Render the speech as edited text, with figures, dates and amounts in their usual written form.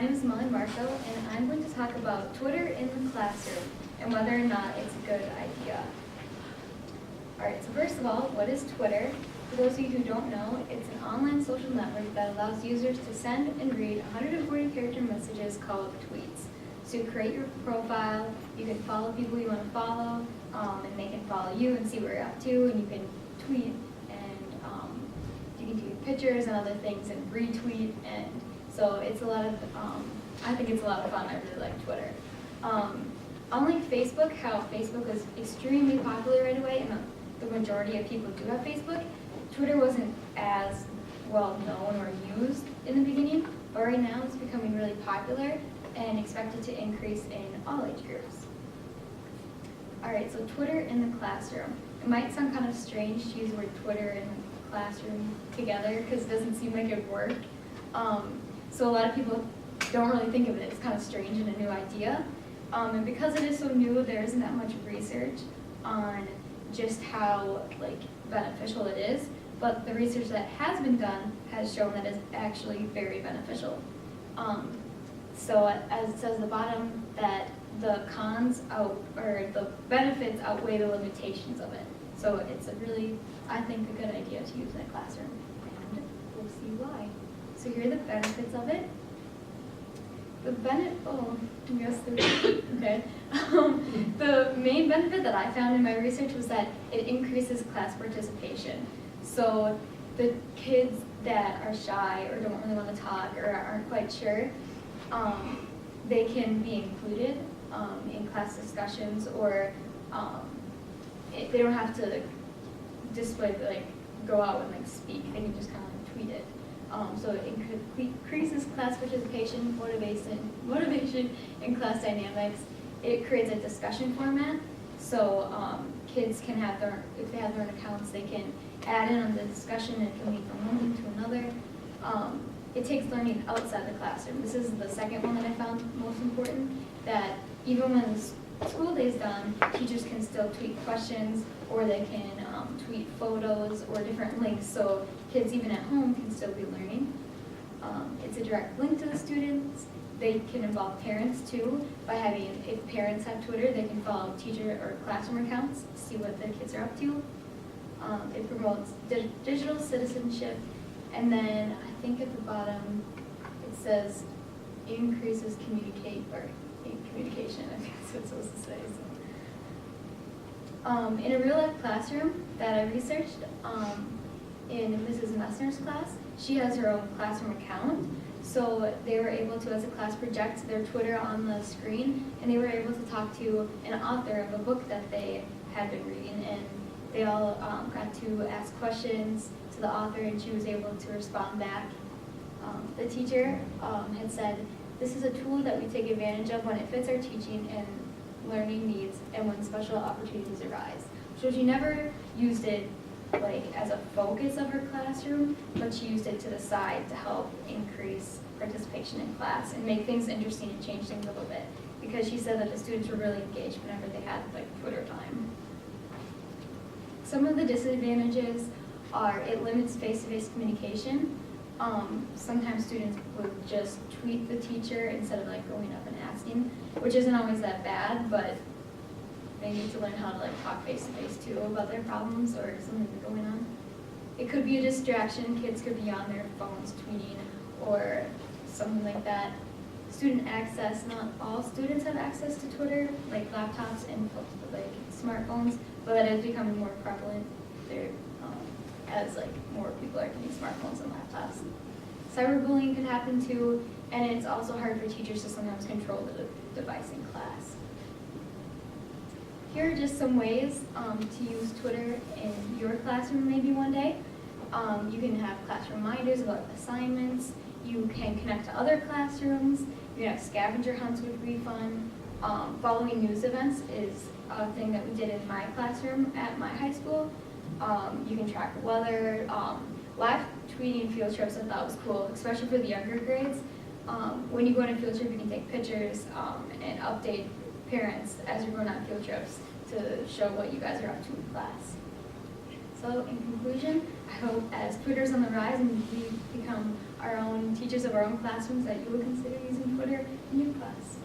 name is Molly Marco, and I'm going to talk about Twitter in the classroom and whether or not it's a good idea. Alright, so first of all, what is Twitter? For those of you who don't know, it's an online social network that allows users to send and read 140-character messages called tweets. So you create your profile, you can follow people you want to follow, and they can follow you and see what you're up to, and you can tweet, and you can do pictures and other things and retweet, and so it's a lot of, I think it's a lot of fun. I really like Twitter. Unlike Facebook, how Facebook was extremely popular right away, and the majority of people do have Facebook, Twitter wasn't as well known or used in the beginning, but right now it's becoming really popular and expected to increase in all age groups. Alright, so Twitter in the classroom. It might sound kind of strange to use the word Twitter in the classroom together because it doesn't seem like it would work. So a lot of people don't really think of it as kind of strange and a new idea. And because it is so new, there isn't that much research on just how beneficial it is. But the research that has been done has shown that it's actually very beneficial. So as it says at the bottom, that the the benefits outweigh the limitations of it. So it's a really, I think, a good idea to use in a classroom, and we'll see why. So here are the benefits of it. Okay. The main benefit that I found in my research was that it increases class participation. So the kids that are shy or don't really want to talk or aren't quite sure, they can be included in class discussions, or they don't have to display, go out and speak. They can just kind of tweet it. So it increases class participation, motivation, and class dynamics. It creates a discussion format, so kids can have if they have their own accounts, they can add in on the discussion and can lead from one thing to another. It takes learning outside the classroom. This is the second one that I found most important, that even when the school day is done, teachers can still tweet questions, or they can tweet photos or different links, so kids even at home can still be learning. It's a direct link to the students. They can involve parents too, by having, if parents have Twitter, they can follow teacher or classroom accounts to see what their kids are up to. It promotes digital citizenship, and then I think at the bottom it says increases communication. I think that's what it's supposed to say. So. In a real-life classroom that I researched, in Mrs. Messner's class, she has her own classroom account. So they were able to, as a class, project their Twitter on the screen, and they were able to talk to an author of a book that they had been reading, and they all got to ask questions to the author, and she was able to respond back. The teacher had said, "This is a tool that we take advantage of when it fits our teaching and learning needs and when special opportunities arise." So she never used it as a focus of her classroom, but she used it to the side to help increase participation in class and make things interesting and change things a little bit, because she said that the students were really engaged whenever they had Twitter time. Some of the disadvantages are it limits face-to-face communication. Sometimes students would just tweet the teacher instead of going up and asking, which isn't always that bad, but they need to learn how to talk face-to-face too about their problems or something that's going on. It could be a distraction. Kids could be on their phones tweeting or something like that. Student access. Not all students have access to Twitter, like laptops and smartphones, but that is becoming more prevalent there as more people are getting smartphones and laptops. Cyberbullying could happen too, and it's also hard for teachers to sometimes control the device in class. Here are just some ways to use Twitter in your classroom maybe one day. You can have class reminders about assignments. You can connect to other classrooms. You can have scavenger hunts, which would be fun. Following news events is a thing that we did in my classroom at my high school. You can track the weather. Live tweeting field trips I thought was cool, especially for the younger grades. When you go on a field trip, you can take pictures and update parents as you're going on field trips to show what you guys are up to in class. So in conclusion, I hope as Twitter's on the rise and we become our own teachers of our own classrooms that you would consider using Twitter in your class.